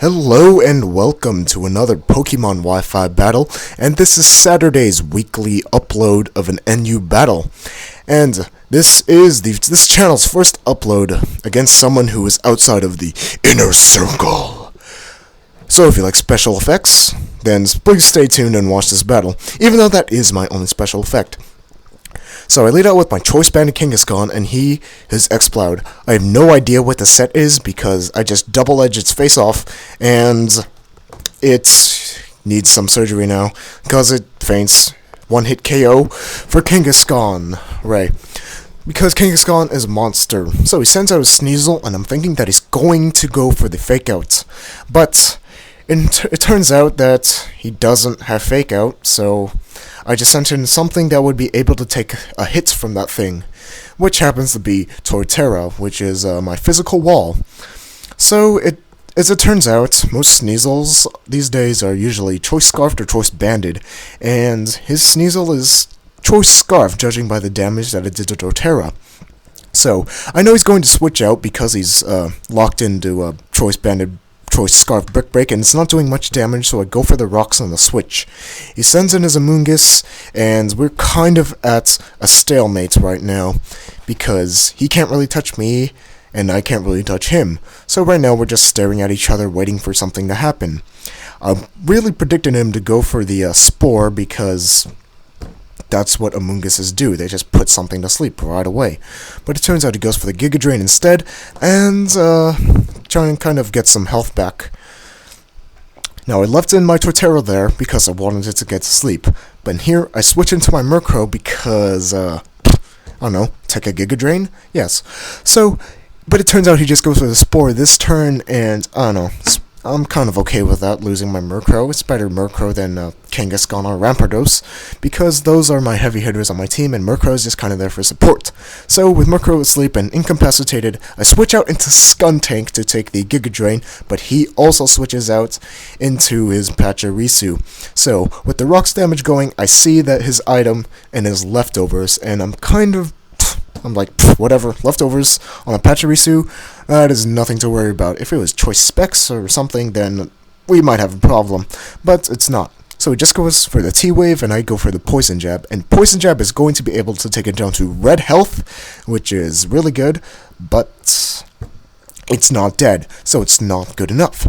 Hello and welcome to another Pokemon Wi-Fi battle, and this is Saturday's weekly upload of an NU battle. And this is this channel's first upload against someone who is outside of the inner circle. So if you like special effects, then please stay tuned and watch this battle, even though that is my only special effect. So I laid out with my Choice Banded Kangaskhan, and he is Exploud. I have no idea what the set is because I just double-edged its face off, and it needs some surgery now because it faints. One-hit KO for Kangaskhan. Right. Because Kangaskhan is a monster. So he sends out a Sneasel, and I'm thinking that he's going to go for the Fake Out. But it turns out that he doesn't have Fake Out, so I just sent in something that would be able to take a hit from that thing, which happens to be Torterra, which is my physical wall. So, as it turns out, most Sneasels these days are usually Choice Scarfed or Choice Banded, and his Sneasel is Choice Scarf, judging by the damage that it did to Torterra. So, I know he's going to switch out because he's locked into a Choice Banded Choice Scarf Brick Break, and it's not doing much damage, so I go for the rocks on the switch. He sends in his Amoonguss, and we're kind of at a stalemate right now, because he can't really touch me, and I can't really touch him. So right now we're just staring at each other, waiting for something to happen. I'm really predicting him to go for the Spore, because that's what Amoongusses do. They just put something to sleep right away. But it turns out he goes for the Giga Drain instead, and trying to kind of get some health back. Now, I left in my Torterra there because I wanted it to get to sleep. But here, I switch into my Murkrow because, I don't know, take a Giga Drain? Yes. So, but it turns out he just goes for the Spore this turn, and I don't know, I'm kind of okay with that, losing my Murkrow. It's better Murkrow than Kangaskhan or Rampardos, because those are my heavy hitters on my team, and Murkrow is just kind of there for support. So, with Murkrow asleep and incapacitated, I switch out into Skuntank to take the Giga Drain, but he also switches out into his Pachirisu. So, with the Rocks damage going, I see that his item and his leftovers, and I'm like, whatever, leftovers on a Pachirisu, that is nothing to worry about. If it was Choice Specs or something, then we might have a problem, but it's not. So he just goes for the T-Wave, and I go for the Poison Jab, and Poison Jab is going to be able to take it down to red health, which is really good, but it's not dead, so it's not good enough.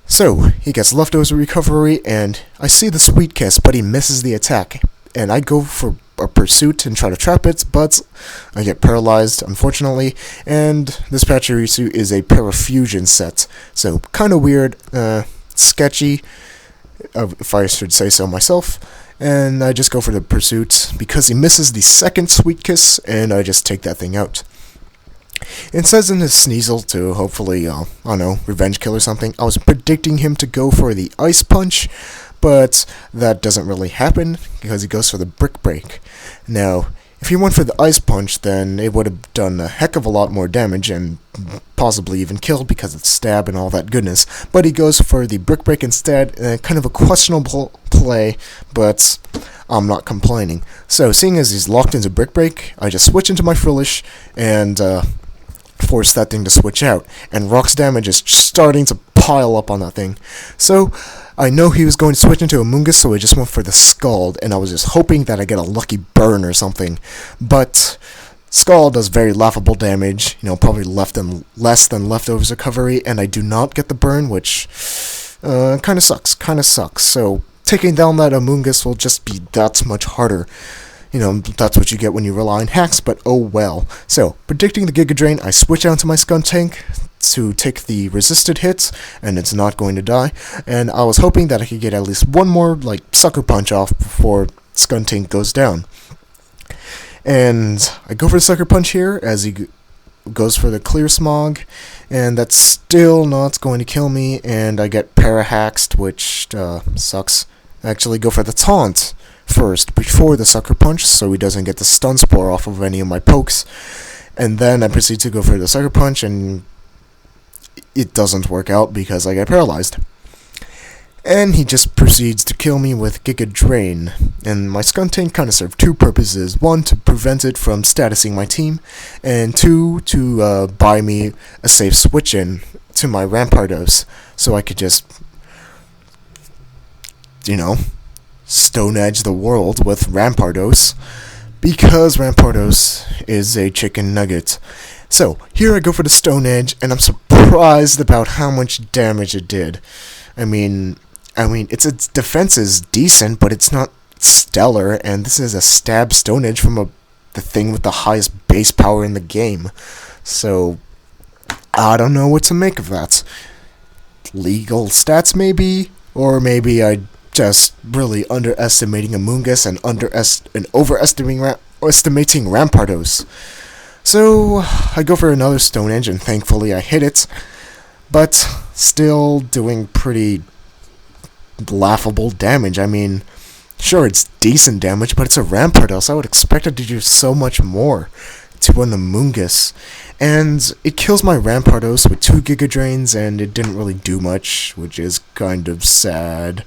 So, he gets leftovers recovery, and I see the Sweet Kiss, but he misses the attack, and I go for a Pursuit and try to trap it, but I get paralyzed, unfortunately, and this Pachirisu is a Parafusion set, so kind of weird, sketchy, if I should say so myself, and I just go for the Pursuit because he misses the second Sweet Kiss, and I just take that thing out. It says in his Sneasel to hopefully, I don't know, Revenge Kill or something. I was predicting him to go for the Ice Punch, but that doesn't really happen because he goes for the Brick Break. Now, if he went for the Ice Punch, then it would have done a heck of a lot more damage and possibly even killed because it's stab and all that goodness. But he goes for the Brick Break instead, kind of a questionable play, but I'm not complaining. So, seeing as he's locked into Brick Break, I just switch into my Frillish and force that thing to switch out. And Rock's damage is starting to pile up on that thing. So, I know he was going to switch into Amoonguss, so I just went for the Scald, and I was just hoping that I get a lucky burn or something. But Scald does very laughable damage, probably less than leftovers recovery, and I do not get the burn, which kind of sucks. So taking down that Amoonguss will just be that much harder. That's what you get when you rely on hacks, but oh well. So, predicting the Giga Drain, I switch out to my Skuntank to take the resisted hits, and it's not going to die, and I was hoping that I could get at least one more, Sucker Punch off before Skuntank goes down. And I go for the Sucker Punch here, as he goes for the Clear Smog, and that's still not going to kill me, and I get Parahaxed, which sucks. I actually go for the Taunt first, before the Sucker Punch, so he doesn't get the Stun Spore off of any of my pokes, and then I proceed to go for the Sucker Punch, and it doesn't work out because I get paralyzed. And he just proceeds to kill me with Giga Drain, and my Skuntank kind of served two purposes. One, to prevent it from statusing my team, and two, to buy me a safe switch-in to my Rampardos, so I could just, Stone Edge the world with Rampardos, because Rampardos is a chicken nugget. So, here I go for the Stone Edge, and I'm surprised about how much damage it did. I mean, its defense is decent, but it's not stellar, and this is a stab Stone Edge from the thing with the highest base power in the game. So, I don't know what to make of that. Legal stats, maybe? Or maybe I just really underestimating Amoonguss and overestimating Rampardos. So, I go for another Stone Edge, and thankfully I hit it, but still doing pretty laughable damage. I mean, sure, it's decent damage, but it's a Rampardos. I would expect it to do so much more to an Amoonguss. And it kills my Rampardos with 2 Giga Drains, and it didn't really do much, which is kind of sad,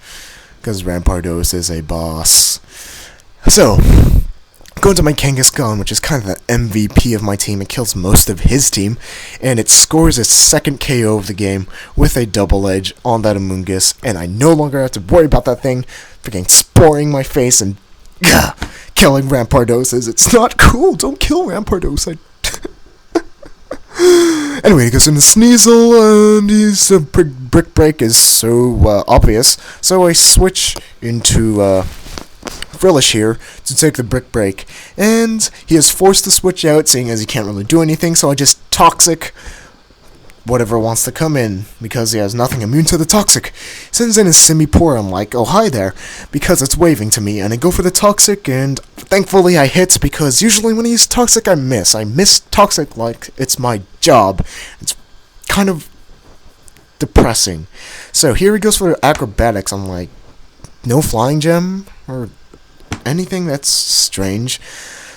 because Rampardos is a boss. So, going to my Kangaskhan, which is kind of the MVP of my team. It kills most of his team, and it scores its second KO of the game with a double edge on that Amoonguss, and I no longer have to worry about that thing freaking sporing my face and killing Rampardoses. It's not cool. Don't kill Rampardos. Anyway, he goes into Sneasel, and his Brick Break is so obvious, so I switch into Frillish here to take the Brick Break, and he is forced to switch out, seeing as he can't really do anything, so I just Toxic whatever wants to come in, because he has nothing immune to the Toxic. Sends in his Simipour. I'm like, oh hi there, because it's waving to me, and I go for the Toxic, and thankfully I hit, because usually when I use Toxic I miss Toxic like it's my job. It's kind of depressing. So here he goes for Acrobatics. I'm like, no Flying Gem or anything? That's strange.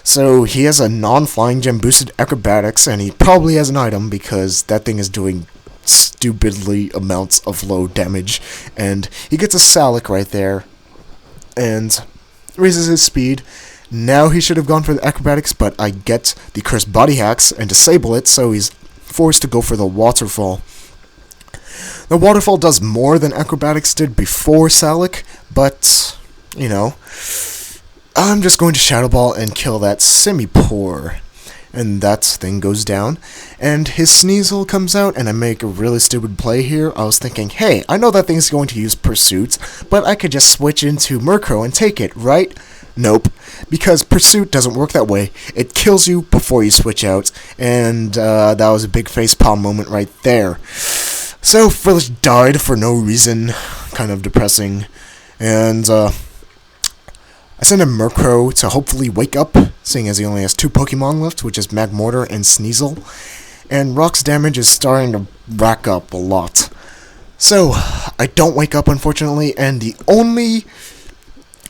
So he has a non-Flying Gem boosted Acrobatics, and he probably has an item, because that thing is doing stupidly amounts of low damage. And he gets a Salic right there, and raises his speed. Now he should have gone for the Acrobatics, but I get the Cursed Body Hacks and disable it, so he's forced to go for the Waterfall. The Waterfall does more than Acrobatics did before Salic, but, I'm just going to Shadow Ball and kill that Simipour. And that thing goes down, and his Sneasel comes out, and I make a really stupid play here. I was thinking, hey, I know that thing's going to use Pursuit, but I could just switch into Murkrow and take it, right? Nope, because Pursuit doesn't work that way. It kills you before you switch out, and that was a big facepalm moment right there. So, Frillish died for no reason, kind of depressing, and I send a Murkrow to hopefully wake up, seeing as he only has 2 Pokemon left, which is Magmortar and Sneasel, and Rock's damage is starting to rack up a lot. So, I don't wake up, unfortunately, and the only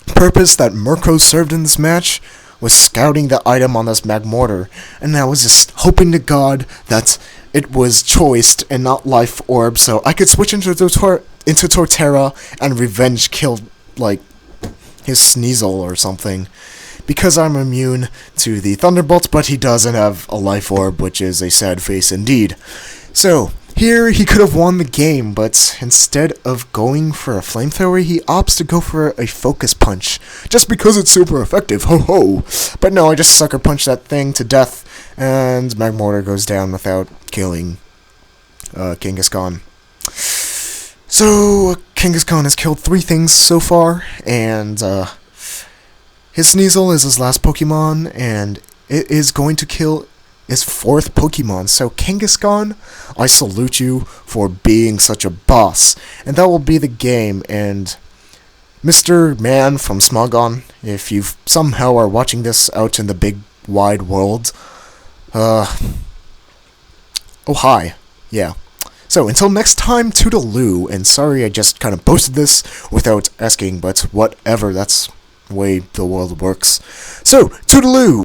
purpose that Murkrow served in this match was scouting the item on this Magmortar, and I was just hoping to God that it was choiced and not Life Orb, so I could switch into Torterra and revenge kill, like, his Sneasel or something, because I'm immune to the Thunderbolts, but he doesn't have a Life Orb, which is a sad face indeed. So, here he could have won the game, but instead of going for a Flamethrower, he opts to go for a Focus Punch, just because it's super effective, ho ho! But no, I just Sucker Punch that thing to death, and Magmortar goes down without killing Kangaskhan. So, Kangaskhan has killed 3 things so far, and his Sneasel is his last Pokemon, and it is going to kill his 4th Pokemon. So, Kangaskhan, I salute you for being such a boss. And that will be the game, and Mr. Man from Smogon, if you somehow are watching this out in the big wide world, oh hi, yeah. So, until next time, toodaloo, and sorry I just kind of posted this without asking, but whatever, that's the way the world works. So, toodaloo!